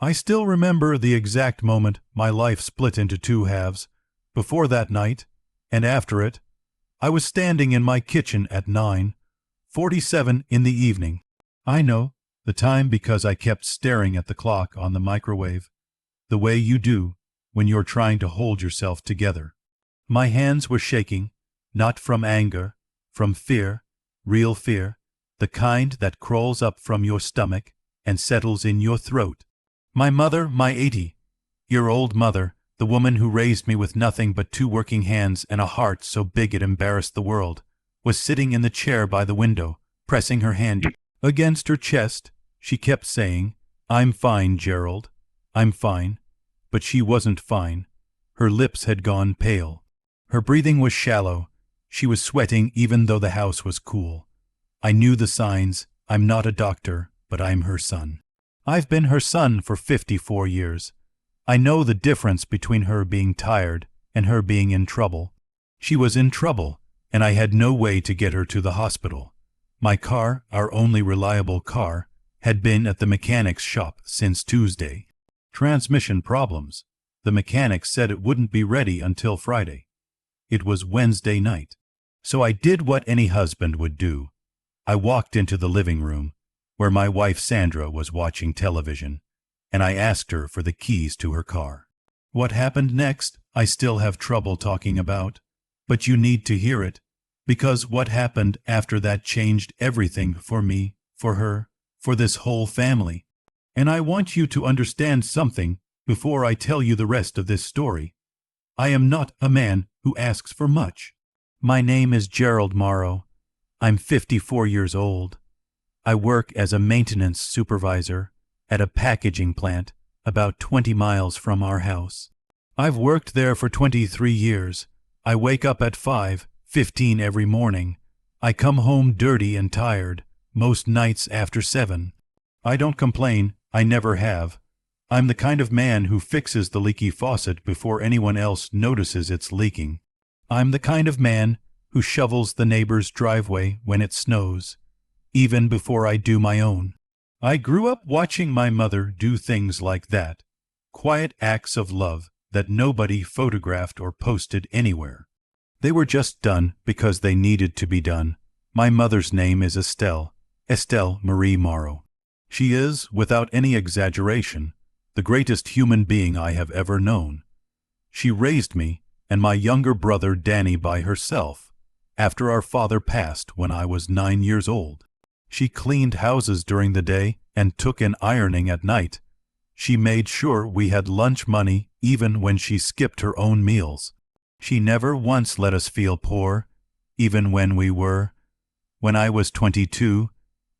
I still remember the exact moment my life split into two halves. Before that night, and after it, I was standing in my kitchen at 9:47 in the evening. I know the time because I kept staring at the clock on the microwave, the way you do when you're trying to hold yourself together. My hands were shaking, not from anger, from fear, real fear, the kind that crawls up from your stomach and settles in your throat. My mother, my 80-year-old mother, the woman who raised me with nothing but two working hands and a heart so big it embarrassed the world, was sitting in the chair by the window, pressing her hand against her chest. She kept saying, "I'm fine, Gerald. I'm fine." But she wasn't fine. Her lips had gone pale. Her breathing was shallow. She was sweating even though the house was cool. I knew the signs. I'm not a doctor, but I'm her son. I've been her son for 54 years. I know the difference between her being tired and her being in trouble. She was in trouble, and I had no way to get her to the hospital. My car, our only reliable car, had been at the mechanic's shop since Tuesday. Transmission problems. The mechanic said it wouldn't be ready until Friday. It was Wednesday night. So I did what any husband would do. I walked into the living room, where my wife Sandra was watching television, and I asked her for the keys to her car. What happened next, I still have trouble talking about, but you need to hear it, because what happened after that changed everything for me, for her, for this whole family. And I want you to understand something before I tell you the rest of this story. I am not a man who asks for much. My name is Gerald Morrow. I'm 54 years old. I work as a maintenance supervisor at a packaging plant about 20 miles from our house. I've worked there for 23 years. I wake up at 5:15 every morning. I come home dirty and tired, most nights after 7. I don't complain, I never have. I'm the kind of man who fixes the leaky faucet before anyone else notices it's leaking. I'm the kind of man who shovels the neighbor's driveway when it snows, even before I do my own. I grew up watching my mother do things like that, quiet acts of love that nobody photographed or posted anywhere. They were just done because they needed to be done. My mother's name is Estelle Marie Morrow. She is, without any exaggeration, the greatest human being I have ever known. She raised me and my younger brother Danny by herself, after our father passed when I was 9 years old. She cleaned houses during the day and took in ironing at night. She made sure we had lunch money even when she skipped her own meals. She never once let us feel poor, even when we were. When I was 22,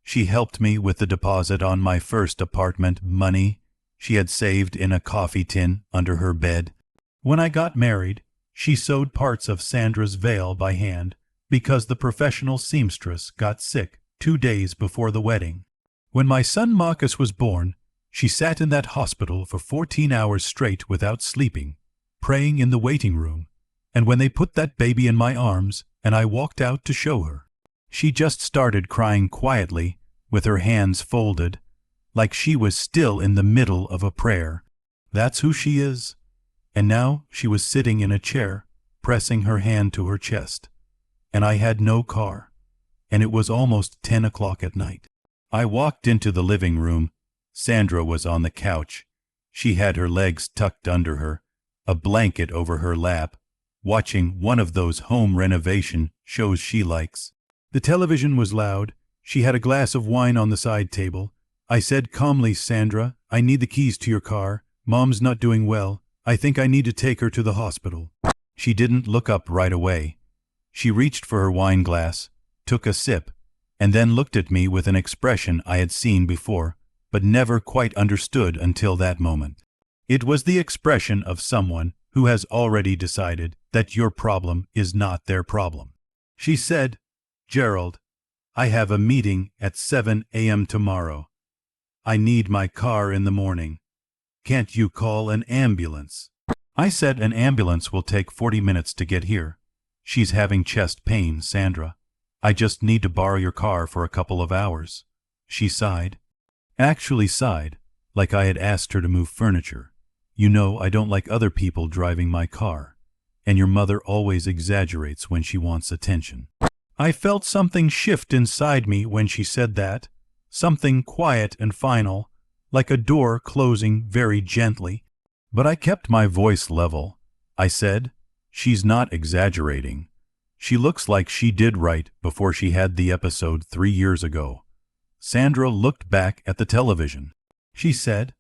she helped me with the deposit on my first apartment money she had saved in a coffee tin under her bed. When I got married, she sewed parts of Sandra's veil by hand because the professional seamstress got sick 2 days before the wedding. When my son Marcus was born, she sat in that hospital for 14 hours straight without sleeping, praying in the waiting room, and when they put that baby in my arms and I walked out to show her, she just started crying quietly with her hands folded, like she was still in the middle of a prayer. That's who she is. And now she was sitting in a chair, pressing her hand to her chest. And I had no car, and it was almost 10 o'clock at night. I walked into the living room. Sandra was on the couch. She had her legs tucked under her, a blanket over her lap, watching one of those home renovation shows she likes. The television was loud. She had a glass of wine on the side table. I said calmly, "Sandra, I need the keys to your car. Mom's not doing well. I think I need to take her to the hospital." She didn't look up right away. She reached for her wine glass, took a sip, and then looked at me with an expression I had seen before, but never quite understood until that moment. It was the expression of someone who has already decided that your problem is not their problem. She said, "Gerald, I have a meeting at 7 a.m. tomorrow. I need my car in the morning. Can't you call an ambulance?" I said, "An ambulance will take 40 minutes to get here. She's having chest pain, Sandra. I just need to borrow your car for a couple of hours." She sighed. Actually sighed, like I had asked her to move furniture. You know I don't like other people driving my car, and your mother always exaggerates when she wants attention. I felt something shift inside me when she said that, something quiet and final, like a door closing very gently. But I kept my voice level. I said, "She's not exaggerating. She looks like she did right before she had the episode 3 years ago." Sandra looked back at the television. She said,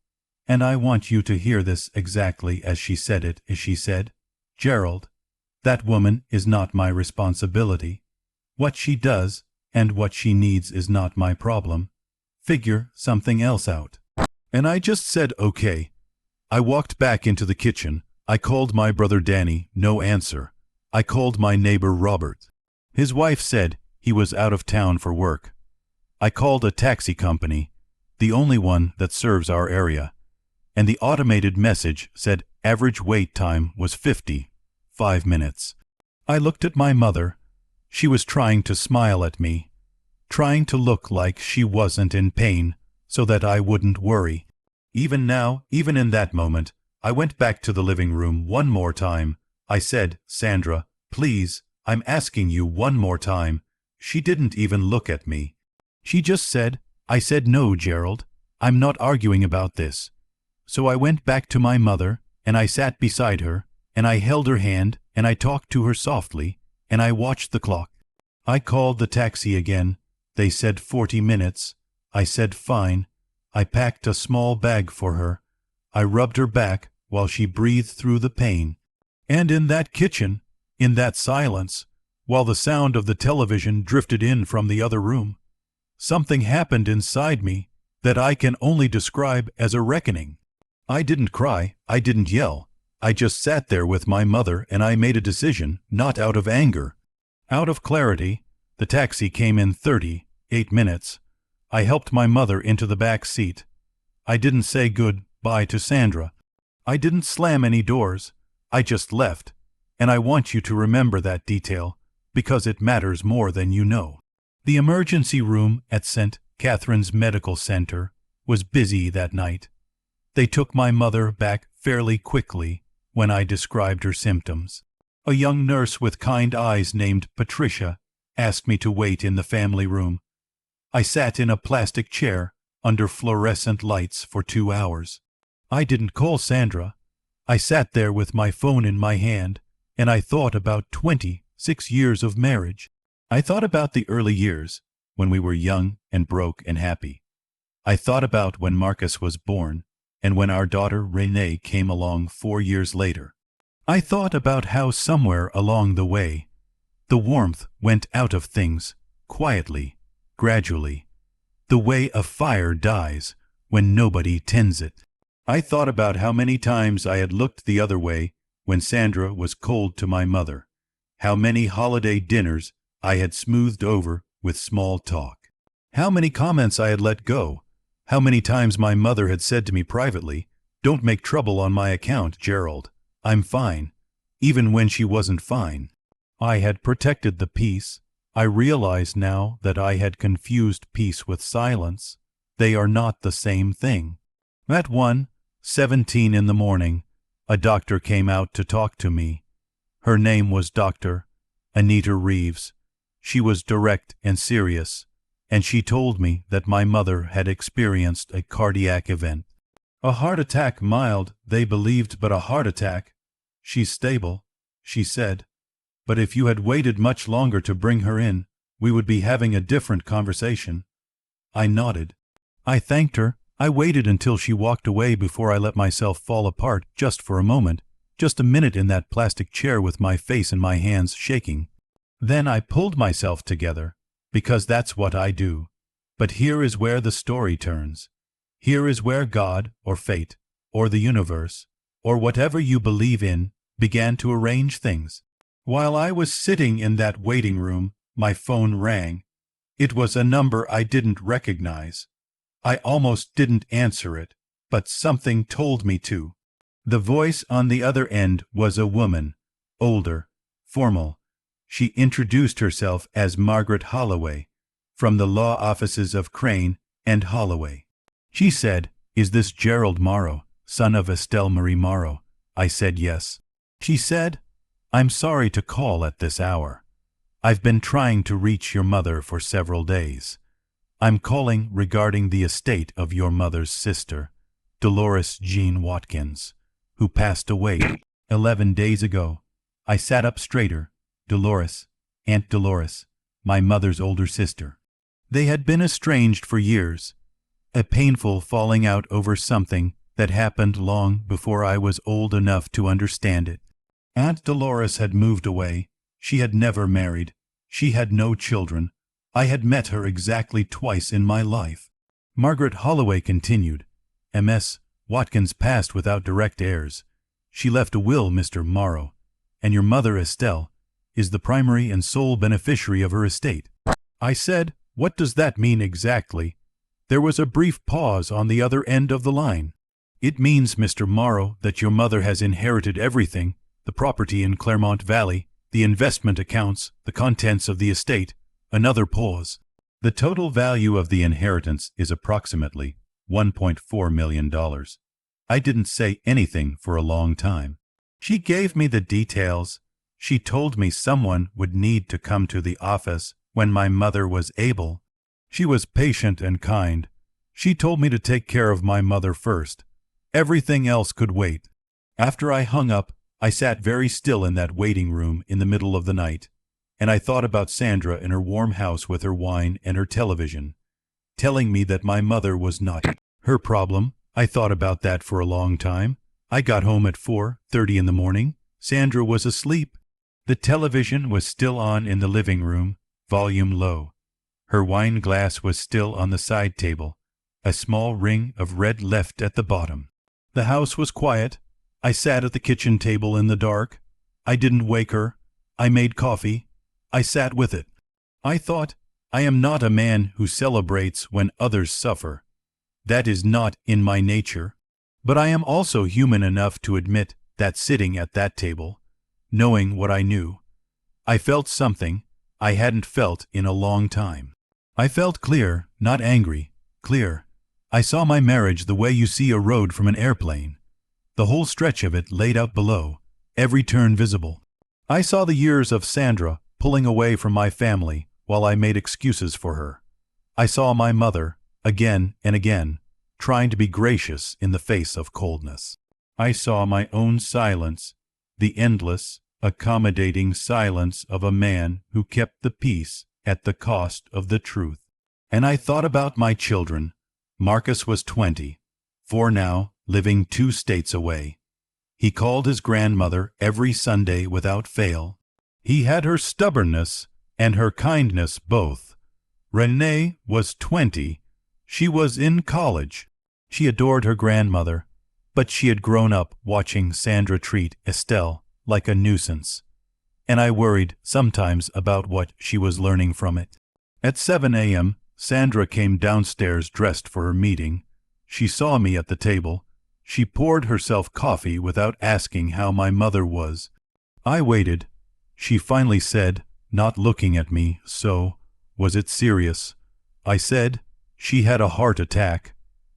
and I want you to hear this exactly as she said it, as she said, "Gerald, that woman is not my responsibility. What she does and what she needs is not my problem. Figure something else out." And I just said, "Okay." I walked back into the kitchen. I called my brother Danny, no answer. I called my neighbor Robert. His wife said he was out of town for work. I called a taxi company, the only one that serves our area, and the automated message said average wait time was 55 minutes. I looked at my mother. She was trying to smile at me, trying to look like she wasn't in pain so that I wouldn't worry. Even now, even in that moment, I went back to the living room one more time. I said, "Sandra, please, I'm asking you one more time." She didn't even look at me. She just said, I said, "No, Gerald, I'm not arguing about this." So I went back to my mother, and I sat beside her, and I held her hand, and I talked to her softly, and I watched the clock. I called the taxi again. They said 40 minutes. I said fine. I packed a small bag for her. I rubbed her back while she breathed through the pain. And in that kitchen, in that silence, while the sound of the television drifted in from the other room, something happened inside me that I can only describe as a reckoning. I didn't cry, I didn't yell. I just sat there with my mother, and I made a decision, not out of anger. Out of clarity. The taxi came in 38 minutes. I helped my mother into the back seat. I didn't say goodbye to Sandra. I didn't slam any doors. I just left. And I want you to remember that detail, because it matters more than you know. The emergency room at St. Catherine's Medical Center was busy that night. They took my mother back fairly quickly when I described her symptoms. A young nurse with kind eyes named Patricia asked me to wait in the family room. I sat in a plastic chair under fluorescent lights for 2 hours. I didn't call Sandra. I sat there with my phone in my hand, and I thought about 26 years of marriage. I thought about the early years, when we were young and broke and happy. I thought about when Marcus was born, and when our daughter Renee came along 4 years later. I thought about how somewhere along the way, the warmth went out of things, quietly, gradually, the way a fire dies when nobody tends it. I thought about how many times I had looked the other way when Sandra was cold to my mother, how many holiday dinners I had smoothed over with small talk, how many comments I had let go, how many times my mother had said to me privately, "Don't make trouble on my account, Gerald. I'm fine," even when she wasn't fine. I had protected the peace. I realize now that I had confused peace with silence. They are not the same thing. At 1:17 in the morning, a doctor came out to talk to me. Her name was Dr. Anita Reeves. She was direct and serious, and she told me that my mother had experienced a cardiac event. A heart attack, mild, they believed, but a heart attack. "She's stable," she said. "But if you had waited much longer to bring her in, we would be having a different conversation." I nodded. I thanked her. I waited until she walked away before I let myself fall apart just for a moment, just a minute in that plastic chair with my face and my hands shaking. Then I pulled myself together, because that's what I do. But here is where the story turns. Here is where God, or fate, or the universe, or whatever you believe in, began to arrange things. While I was sitting in that waiting room, my phone rang. It was a number I didn't recognize. I almost didn't answer it, but something told me to. The voice on the other end was a woman, older, formal. She introduced herself as Margaret Holloway, from the law offices of Crane and Holloway. She said, "Is this Gerald Morrow, son of Estelle Marie Morrow?" I said yes. She said, "I'm sorry to call at this hour. I've been trying to reach your mother for several days. I'm calling regarding the estate of your mother's sister, Dolores Jean Watkins, who passed away 11 days ago." I sat up straighter. Dolores, Aunt Dolores, my mother's older sister. They had been estranged for years, a painful falling out over something that happened long before I was old enough to understand it. Aunt Dolores had moved away. She had never married. She had no children. I had met her exactly twice in my life. Margaret Holloway continued. Ms. Watkins passed without direct heirs. She left a will, Mr. Morrow, and your mother, Estelle, is the primary and sole beneficiary of her estate. I said, "What does that mean exactly?" There was a brief pause on the other end of the line. "It means, Mr. Morrow, that your mother has inherited everything, the property in Claremont Valley, the investment accounts, the contents of the estate." Another pause. "The total value of the inheritance is approximately $1.4 million. I didn't say anything for a long time. She gave me the details. She told me someone would need to come to the office when my mother was able. She was patient and kind. She told me to take care of my mother first. Everything else could wait." After I hung up, I sat very still in that waiting room in the middle of the night, and I thought about Sandra in her warm house with her wine and her television, telling me that my mother was not her problem. I thought about that for a long time. I got home at 4:30 in the morning. Sandra was asleep. The television was still on in the living room, volume low. Her wine glass was still on the side table, a small ring of red left at the bottom. The house was quiet. I sat at the kitchen table in the dark. I didn't wake her. I made coffee. I sat with it. I thought, I am not a man who celebrates when others suffer. That is not in my nature. But I am also human enough to admit that sitting at that table, knowing what I knew, I felt something I hadn't felt in a long time. I felt clear, not angry, clear. I saw my marriage the way you see a road from an airplane, the whole stretch of it laid out below, every turn visible. I saw the years of Sandra pulling away from my family while I made excuses for her. I saw my mother, again and again, trying to be gracious in the face of coldness. I saw my own silence, the endless, accommodating silence of a man who kept the peace at the cost of the truth. And I thought about my children. Marcus was 20, 4 now, living 2 states away. He called his grandmother every Sunday without fail. He had her stubbornness and her kindness both. Renee was 20. She was in college. She adored her grandmother, but she had grown up watching Sandra treat Estelle like a nuisance, and I worried sometimes about what she was learning from it. At 7 a.m., Sandra came downstairs dressed for her meeting. She saw me at the table. She poured herself coffee without asking how my mother was. I waited. She finally said, not looking at me, "So, was it serious?" I said, "She had a heart attack."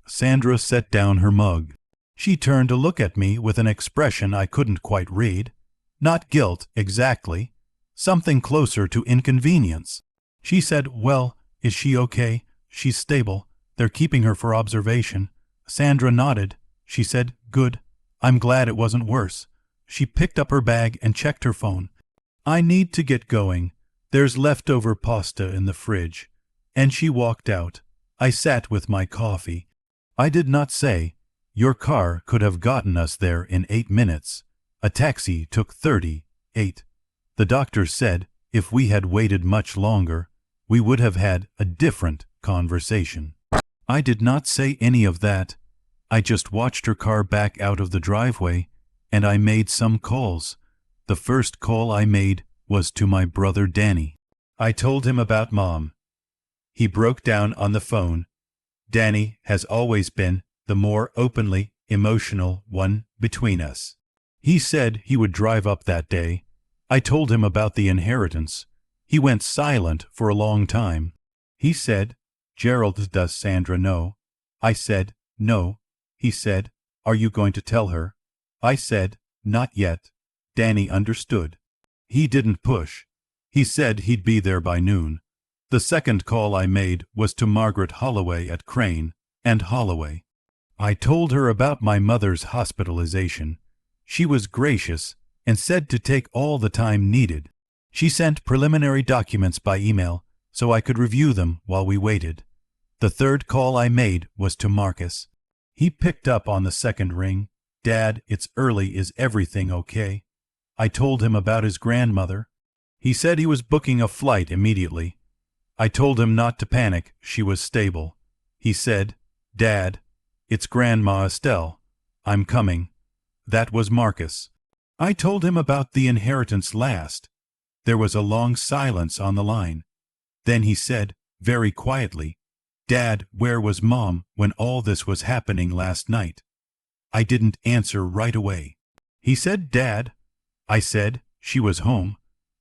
Sandra set down her mug. She turned to look at me with an expression I couldn't quite read. Not guilt, exactly. Something closer to inconvenience. She said, "Well, is she okay? She's stable. They're keeping her for observation." Sandra nodded. She said, "Good. I'm glad it wasn't worse." She picked up her bag and checked her phone. "I need to get going. There's leftover pasta in the fridge." And she walked out. I sat with my coffee. I did not say, "Your car could have gotten us there in 8 minutes. A taxi took 38. The doctor said if we had waited much longer, we would have had a different conversation." I did not say any of that. I just watched her car back out of the driveway, and I made some calls. The first call I made was to my brother Danny. I told him about Mom. He broke down on the phone. Danny has always been the more openly emotional one between us. He said he would drive up that day. I told him about the inheritance. He went silent for a long time. He said, "Gerald, does Sandra know?" I said, "No, He said, "Are you going to tell her?" I said, "Not yet." Danny understood. He didn't push. He said he'd be there by noon. The second call I made was to Margaret Holloway at Crane and Holloway. I told her about my mother's hospitalization. She was gracious and said to take all the time needed. She sent preliminary documents by email so I could review them while we waited. The third call I made was to Marcus. He picked up on the second ring. "Dad, it's early. Is everything okay?" I told him about his grandmother. He said he was booking a flight immediately. I told him not to panic. She was stable. He said, "Dad, it's Grandma Estelle. I'm coming." That was Marcus. I told him about the inheritance last. There was a long silence on the line. Then he said, very quietly, "Dad, where was Mom when all this was happening last night?" I didn't answer right away. He said, "Dad." I said, "She was home."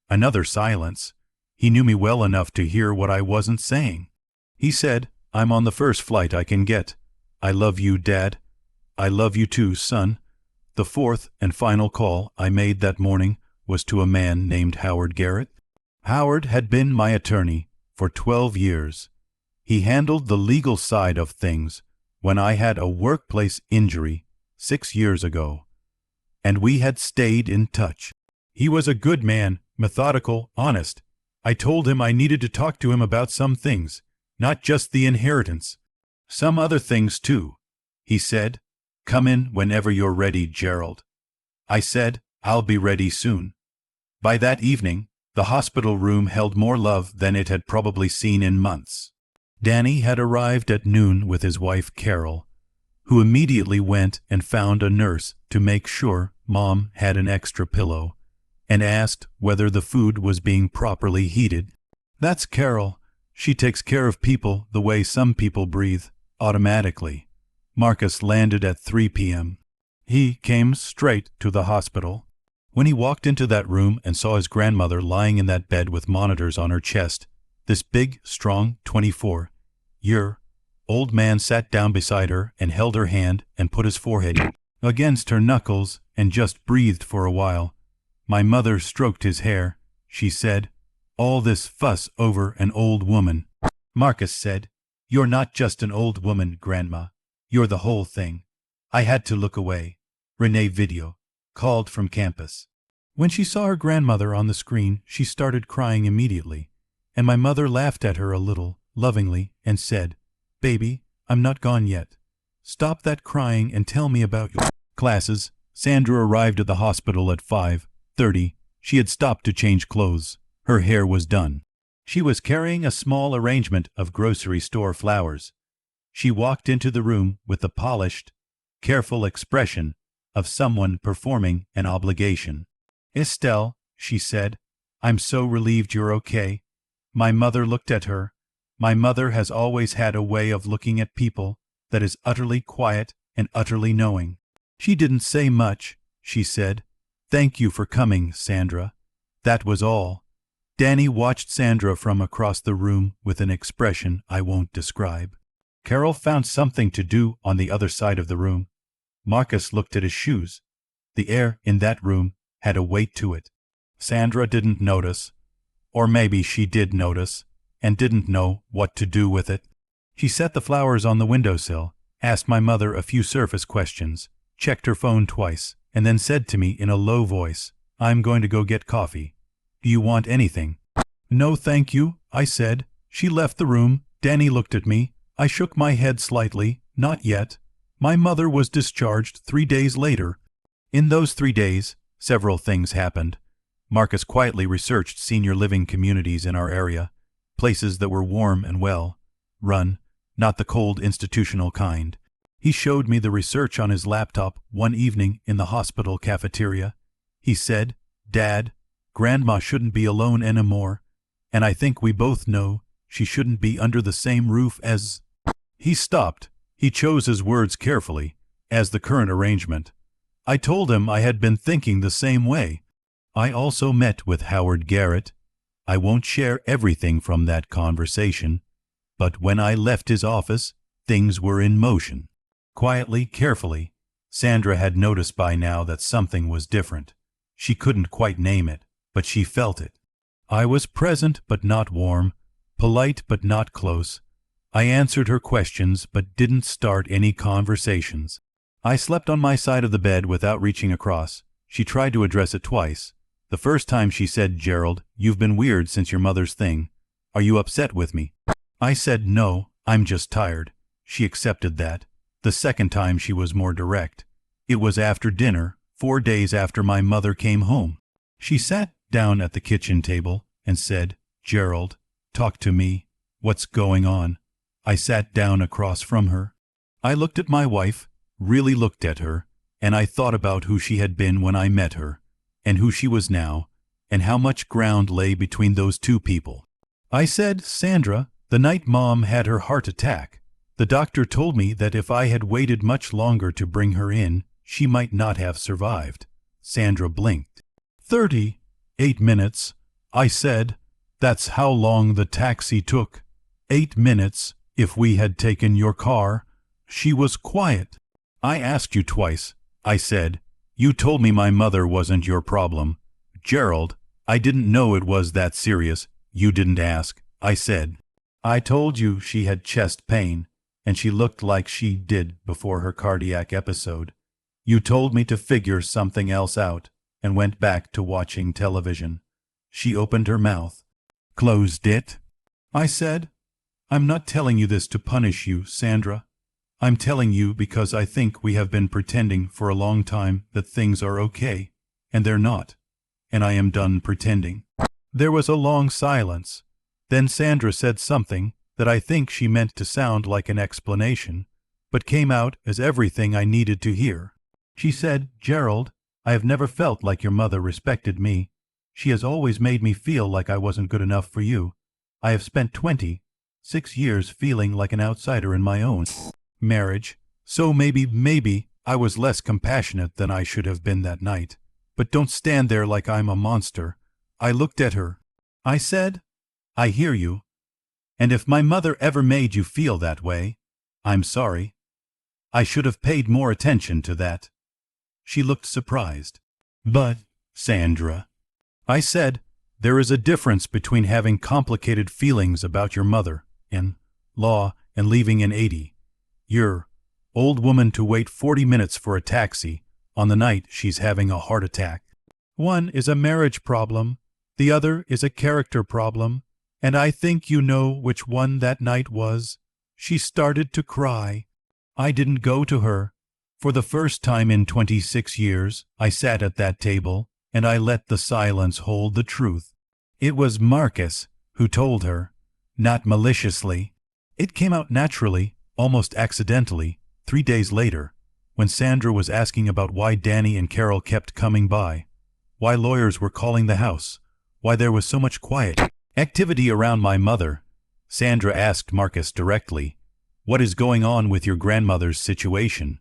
Another silence. He knew me well enough to hear what I wasn't saying. He said, "I'm on the first flight I can get. I love you, Dad." "I love you too, son." The fourth and final call I made that morning was to a man named Howard Garrett. Howard had been my attorney for 12 years. He handled the legal side of things when I had a workplace injury 6 years ago, and we had stayed in touch. He was a good man, methodical, honest. I told him I needed to talk to him about some things, not just the inheritance. Some other things, too. He said, "Come in whenever you're ready, Gerald." I said, "I'll be ready soon." By that evening, the hospital room held more love than it had probably seen in months. Danny had arrived at noon with his wife, Carol, who immediately went and found a nurse to make sure Mom had an extra pillow, and asked whether the food was being properly heated. That's Carol. She takes care of people the way some people breathe, automatically. Marcus landed at 3 p.m. He came straight to the hospital. When he walked into that room and saw his grandmother lying in that bed with monitors on her chest, this big, strong, 24-year-old man sat down beside her and held her hand and put his forehead against her knuckles and just breathed for a while. My mother stroked his hair. She said, "All this fuss over an old woman." Marcus said, "You're not just an old woman, Grandma. You're the whole thing." I had to look away. Renee Video called from campus. When she saw her grandmother on the screen, she started crying immediately, and my mother laughed at her a little, lovingly, and said, "Baby, I'm not gone yet. Stop that crying and tell me about your classes." Sandra arrived at the hospital at 5:30. She had stopped to change clothes. Her hair was done. She was carrying a small arrangement of grocery store flowers. She walked into the room with the polished, careful expression of someone performing an obligation. "Estelle," she said, "I'm so relieved you're okay." My mother looked at her. My mother has always had a way of looking at people that is utterly quiet and utterly knowing. She didn't say much. She said, "Thank you for coming, Sandra." That was all. Danny watched Sandra from across the room with an expression I won't describe. Carol found something to do on the other side of the room. Marcus looked at his shoes. The air in that room had a weight to it. Sandra didn't notice. Or maybe she did notice, and didn't know what to do with it. She set the flowers on the windowsill, asked my mother a few surface questions, checked her phone twice, and then said to me in a low voice, "I'm going to go get coffee. Do you want anything?" "No, thank you," I said. She left the room. Danny looked at me. I shook my head slightly. Not yet. My mother was discharged 3 days later. In those 3 days, several things happened. Marcus quietly researched senior living communities in our area, places that were warm and well run, not the cold institutional kind. He showed me the research on his laptop one evening in the hospital cafeteria. He said, "Dad, Grandma shouldn't be alone anymore, and I think we both know she shouldn't be under the same roof as—" He stopped. He chose his words carefully, "as the current arrangement." I told him I had been thinking the same way. I also met with Howard Garrett. I won't share everything from that conversation, but when I left his office, things were in motion. Quietly, carefully, Sandra had noticed by now that something was different. She couldn't quite name it, but she felt it. I was present but not warm, polite but not close. I answered her questions but didn't start any conversations. I slept on my side of the bed without reaching across. She tried to address it twice. The first time she said, "Gerald, you've been weird since your mother's thing. Are you upset with me?" I said, "No, I'm just tired." She accepted that. The second time she was more direct. It was after dinner, 4 days after my mother came home. She sat down at the kitchen table and said, "Gerald, talk to me. What's going on?" I sat down across from her. I looked at my wife, really looked at her, and I thought about who she had been when I met her, and who she was now, and how much ground lay between those two people. I said, "Sandra, the night Mom had her heart attack, the doctor told me that if I had waited much longer to bring her in, she might not have survived." Sandra blinked. 38 minutes, I said. "That's how long the taxi took." 8 minutes, if we had taken your car." She was quiet. "I asked you twice," I said. "You told me my mother wasn't your problem." "Gerald, I didn't know it was that serious." "You didn't ask," I said. "I told you she had chest pain, and she looked like she did before her cardiac episode. You told me to figure something else out, and went back to watching television." She opened her mouth. "Closed it?" I said. "I'm not telling you this to punish you, Sandra. I'm telling you because I think we have been pretending for a long time that things are okay, and they're not, and I am done pretending." There was a long silence. Then Sandra said something that I think she meant to sound like an explanation, but came out as everything I needed to hear. She said, "Gerald, I have never felt like your mother respected me. She has always made me feel like I wasn't good enough for you. I have spent 26 years feeling like an outsider in my own marriage, so maybe I was less compassionate than I should have been that night. But don't stand there like I'm a monster." I looked at her. I said, "I hear you. And if my mother ever made you feel that way, I'm sorry. I should have paid more attention to that." She looked surprised. "But, Sandra," I said, "there is a difference between having complicated feelings about your mother-in-law and leaving in 80-year old woman to wait 40 minutes for a taxi on the night she's having a heart attack. One is a marriage problem, the other is a character problem, and I think you know which one that night was." She started to cry. I didn't go to her. For the first time in 26 years, I sat at that table, and I let the silence hold the truth. It was Marcus who told her, not maliciously. It came out naturally, almost accidentally, 3 days later, when Sandra was asking about why Danny and Carol kept coming by, why lawyers were calling the house, why there was so much quiet activity around my mother. Sandra asked Marcus directly, "What is going on with your grandmother's situation?"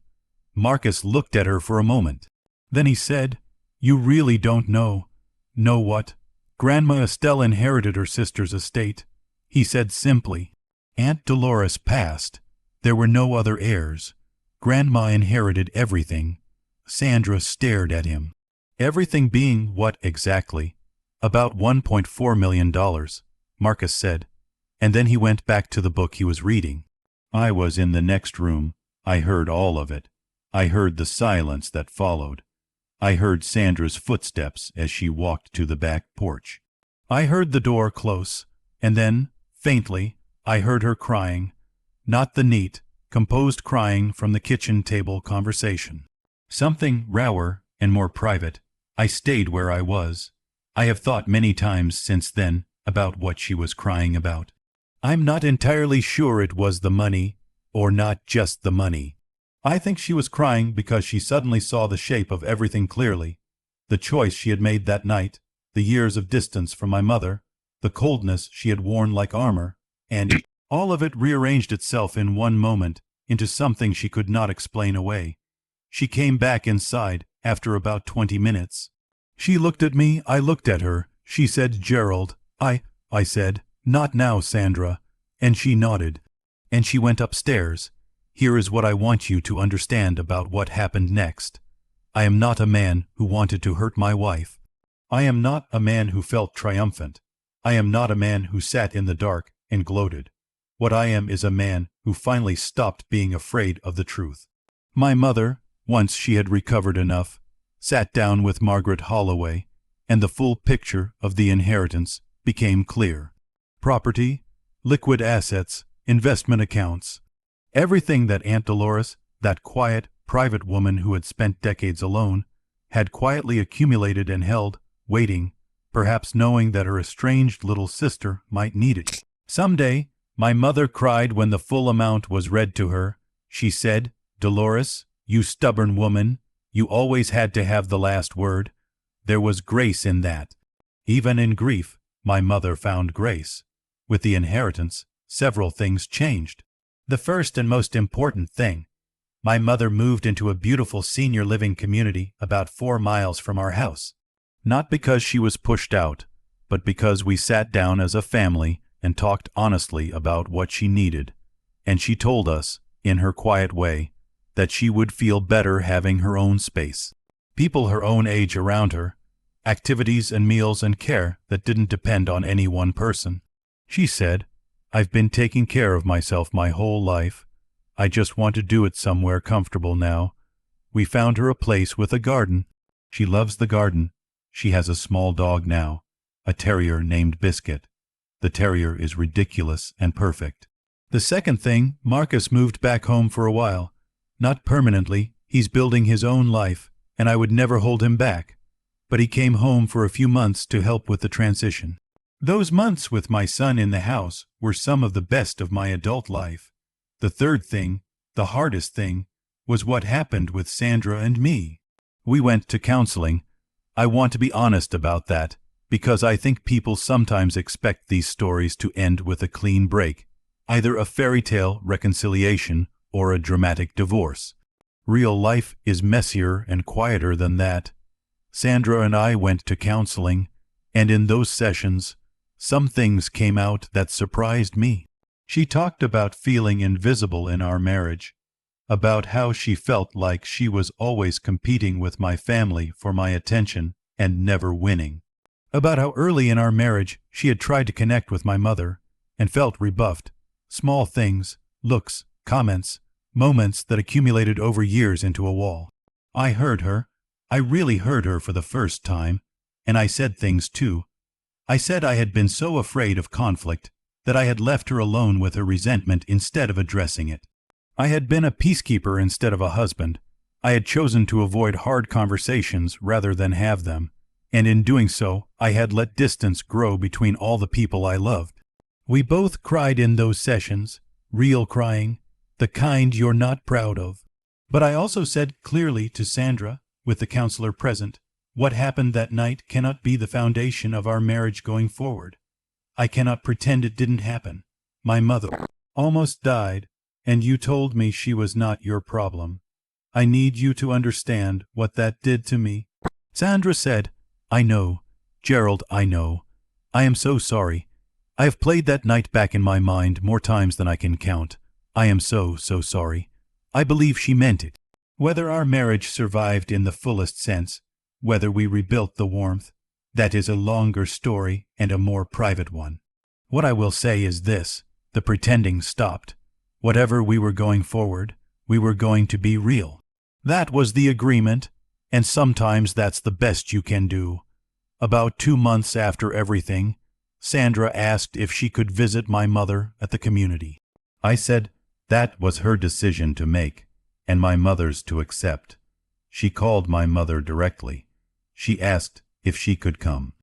Marcus looked at her for a moment. Then he said, "You really don't know." "Know what?" "Grandma Estelle inherited her sister's estate," he said simply. "Aunt Dolores passed. There were no other heirs. Grandma inherited everything." Sandra stared at him. "Everything being what exactly?" "About $1.4 million, Marcus said, and then he went back to the book he was reading. I was in the next room. I heard all of it. I heard the silence that followed. I heard Sandra's footsteps as she walked to the back porch. I heard the door close, and then, faintly, I heard her crying, not the neat, composed crying from the kitchen table conversation. Something rawer and more private. I stayed where I was. I have thought many times since then about what she was crying about. I'm not entirely sure it was the money, or not just the money. I think she was crying because she suddenly saw the shape of everything clearly. The choice she had made that night, the years of distance from my mother, the coldness she had worn like armor, and all of it rearranged itself in one moment into something she could not explain away. She came back inside after about 20 minutes. She looked at me, I looked at her. She said, "Gerald." I said, "Not now, Sandra." And she nodded. And she went upstairs. Here is what I want you to understand about what happened next. I am not a man who wanted to hurt my wife. I am not a man who felt triumphant. I am not a man who sat in the dark and gloated. What I am is a man who finally stopped being afraid of the truth. My mother, once she had recovered enough, sat down with Margaret Holloway, and the full picture of the inheritance became clear. Property, liquid assets, investment accounts. Everything that Aunt Dolores, that quiet, private woman who had spent decades alone, had quietly accumulated and held, waiting, perhaps knowing that her estranged little sister might need it. Someday, my mother cried when the full amount was read to her. She said, "Dolores, you stubborn woman, you always had to have the last word." There was grace in that. Even in grief, my mother found grace. With the inheritance, several things changed. The first and most important thing, my mother moved into a beautiful senior living community about 4 miles from our house. Not because she was pushed out, but because we sat down as a family and talked honestly about what she needed, and she told us, in her quiet way, that she would feel better having her own space. People her own age around her, activities and meals and care that didn't depend on any one person. She said, "I've been taking care of myself my whole life. I just want to do it somewhere comfortable now." We found her a place with a garden. She loves the garden. She has a small dog now, a terrier named Biscuit. The terrier is ridiculous and perfect. The second thing, Marcus moved back home for a while. Not permanently, he's building his own life, and I would never hold him back. But he came home for a few months to help with the transition. Those months with my son in the house were some of the best of my adult life. The third thing, the hardest thing, was what happened with Sandra and me. We went to counseling. I want to be honest about that, because I think people sometimes expect these stories to end with a clean break, either a fairy tale reconciliation or a dramatic divorce. Real life is messier and quieter than that. Sandra and I went to counseling, and in those sessions, some things came out that surprised me. She talked about feeling invisible in our marriage, about how she felt like she was always competing with my family for my attention and never winning, about how early in our marriage she had tried to connect with my mother and felt rebuffed. Small things, looks, comments, moments that accumulated over years into a wall. I heard her. I really heard her for the first time, and I said things too. I said I had been so afraid of conflict that I had left her alone with her resentment instead of addressing it. I had been a peacekeeper instead of a husband. I had chosen to avoid hard conversations rather than have them, and in doing so, I had let distance grow between all the people I loved. We both cried in those sessions, real crying, the kind you're not proud of. But I also said clearly to Sandra, with the counselor present, what happened that night cannot be the foundation of our marriage going forward. I cannot pretend it didn't happen. My mother almost died, and you told me she was not your problem. I need you to understand what that did to me. Sandra said, "I know. Gerald, I know. I am so sorry. I have played that night back in my mind more times than I can count. I am so sorry." I believe she meant it. Whether our marriage survived in the fullest sense, whether we rebuilt the warmth, that is a longer story and a more private one. What I will say is this: the pretending stopped. Whatever we were going forward, we were going to be real. That was the agreement, and sometimes that's the best you can do. About 2 months after everything, Sandra asked if she could visit my mother at the community. I said that was her decision to make, and my mother's to accept. She called my mother directly. She asked if she could come.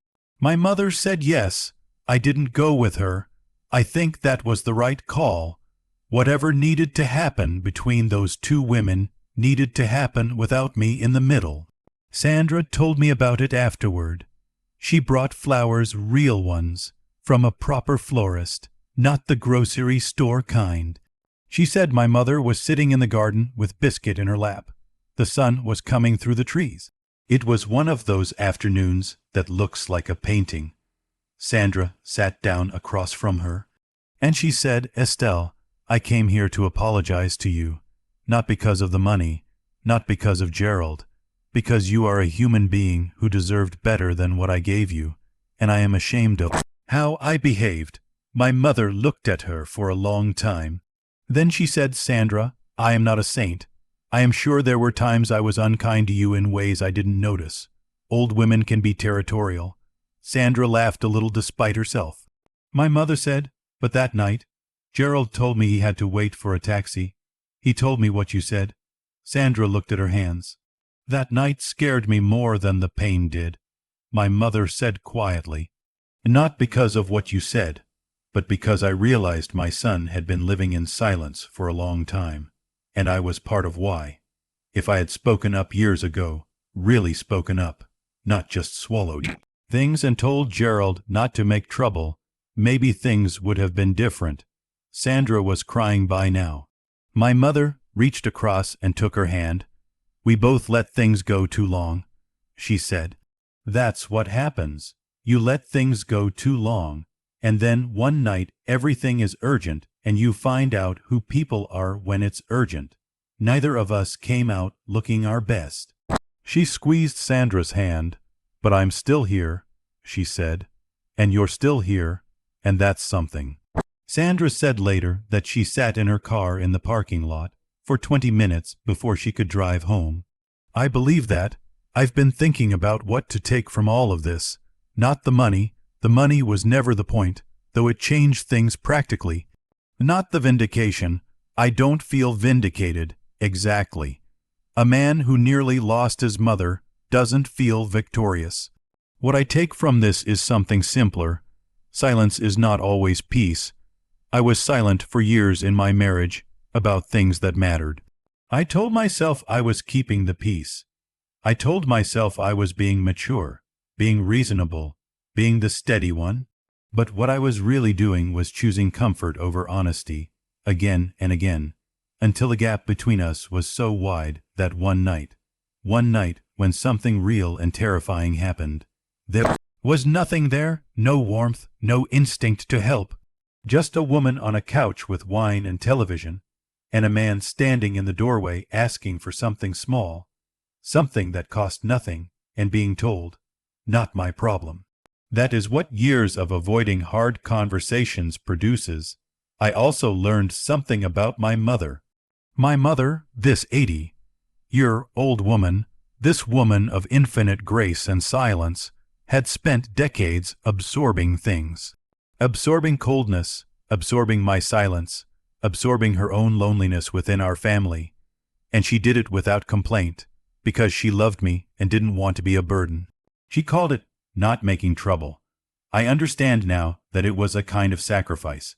My mother said yes. I didn't go with her. I think that was the right call. Whatever needed to happen between those two women needed to happen without me in the middle. Sandra told me about it afterward. She brought flowers, real ones, from a proper florist, not the grocery store kind. She said my mother was sitting in the garden with Biscuit in her lap. The sun was coming through the trees. It was one of those afternoons that looks like a painting. Sandra sat down across from her, and she said, "Estelle, I came here to apologize to you. Not because of the money, not because of Gerald, because you are a human being who deserved better than what I gave you, and I am ashamed of how I behaved. My mother looked at her for a long time. Then she said, Sandra, I am not a saint. I am sure there were times I was unkind to you in ways I didn't notice. Old women can be territorial. Sandra laughed a little despite herself. My mother said, but that night, Gerald told me he had to wait for a taxi. He told me what you said. Sandra looked at her hands. That night scared me more than the pain did. My mother said quietly, not because of what you said, but because I realized my son had been living in silence for a long time, and I was part of why. If I had spoken up years ago, really spoken up, not just swallowed things and told Gerald not to make trouble, maybe things would have been different. Sandra was crying by now. My mother reached across and took her hand. We both let things go too long, she said. That's what happens. You let things go too long, and then one night everything is urgent and you find out who people are when it's urgent. Neither of us came out looking our best. She squeezed Sandra's hand. But I'm still here, she said, and you're still here, and that's something. Sandra said later that she sat in her car in the parking lot for 20 minutes before she could drive home. I believe that. I've been thinking about what to take from all of this. Not the money. The money was never the point, though it changed things practically. Not the vindication. I don't feel vindicated, exactly. A man who nearly lost his mother doesn't feel victorious. What I take from this is something simpler. Silence is not always peace. I was silent for years in my marriage about things that mattered. I told myself I was keeping the peace. I told myself I was being mature, being reasonable, being the steady one. But what I was really doing was choosing comfort over honesty, again and again, until the gap between us was so wide that one night when something real and terrifying happened, there was nothing there, no warmth, no instinct to help. Just a woman on a couch with wine and television, and a man standing in the doorway asking for something small, something that cost nothing, and being told, not my problem. That is what years of avoiding hard conversations produces. I also learned something about my mother. My mother, this 80-year old woman, this woman of infinite grace and silence, had spent decades absorbing things. Absorbing coldness, absorbing my silence, absorbing her own loneliness within our family. And she did it without complaint, because she loved me and didn't want to be a burden. She called it not making trouble. I understand now that it was a kind of sacrifice.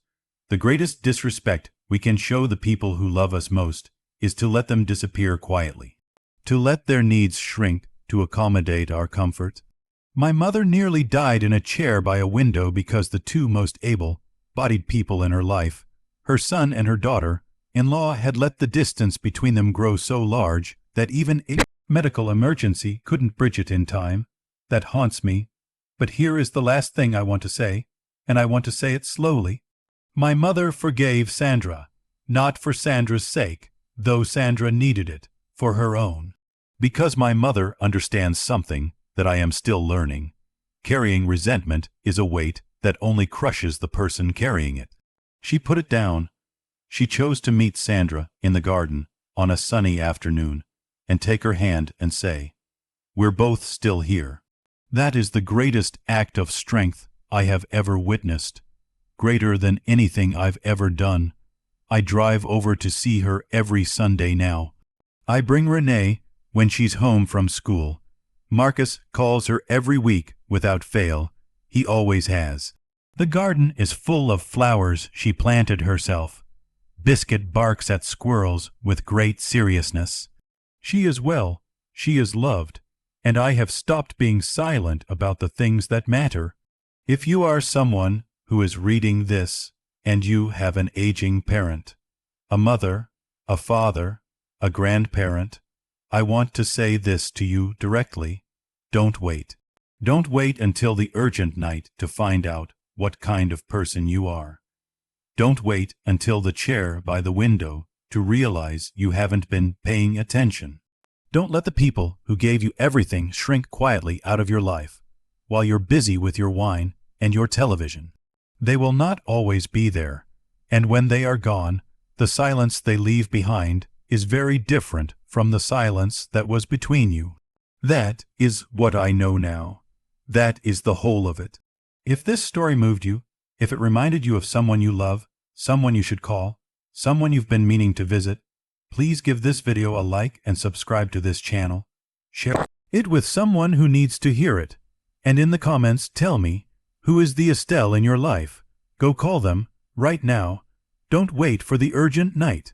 The greatest disrespect we can show the people who love us most is to let them disappear quietly, to let their needs shrink to accommodate our comfort. My mother nearly died in a chair by a window because the two most able-bodied people in her life, her son and her daughter-in-law, had let the distance between them grow so large that even a medical emergency couldn't bridge it in time. That haunts me. But here is the last thing I want to say, and I want to say it slowly. My mother forgave Sandra, not for Sandra's sake, though Sandra needed it, for her own. Because my mother understands something that I am still learning. Carrying resentment is a weight that only crushes the person carrying it. She put it down. She chose to meet Sandra in the garden on a sunny afternoon and take her hand and say, "We're both still here." That is the greatest act of strength I have ever witnessed, greater than anything I've ever done. I drive over to see her every Sunday now. I bring Renee when she's home from school. Marcus calls her every week without fail. He always has. The garden is full of flowers she planted herself. Biscuit barks at squirrels with great seriousness. She is well, she is loved, and I have stopped being silent about the things that matter. If you are someone who is reading this, and you have an aging parent, a mother, a father, a grandparent, I want to say this to you directly. Don't wait. Don't wait until the urgent night to find out what kind of person you are. Don't wait until the chair by the window to realize you haven't been paying attention. Don't let the people who gave you everything shrink quietly out of your life while you're busy with your wine and your television. They will not always be there, and when they are gone, the silence they leave behind is very different from the silence that was between you. That is what I know now. That is the whole of it. If this story moved you, if it reminded you of someone you love, someone you should call, someone you've been meaning to visit, please give this video a like and subscribe to this channel. Share it with someone who needs to hear it. And in the comments, tell me, who is the Estelle in your life? Go call them, right now. Don't wait for the urgent night.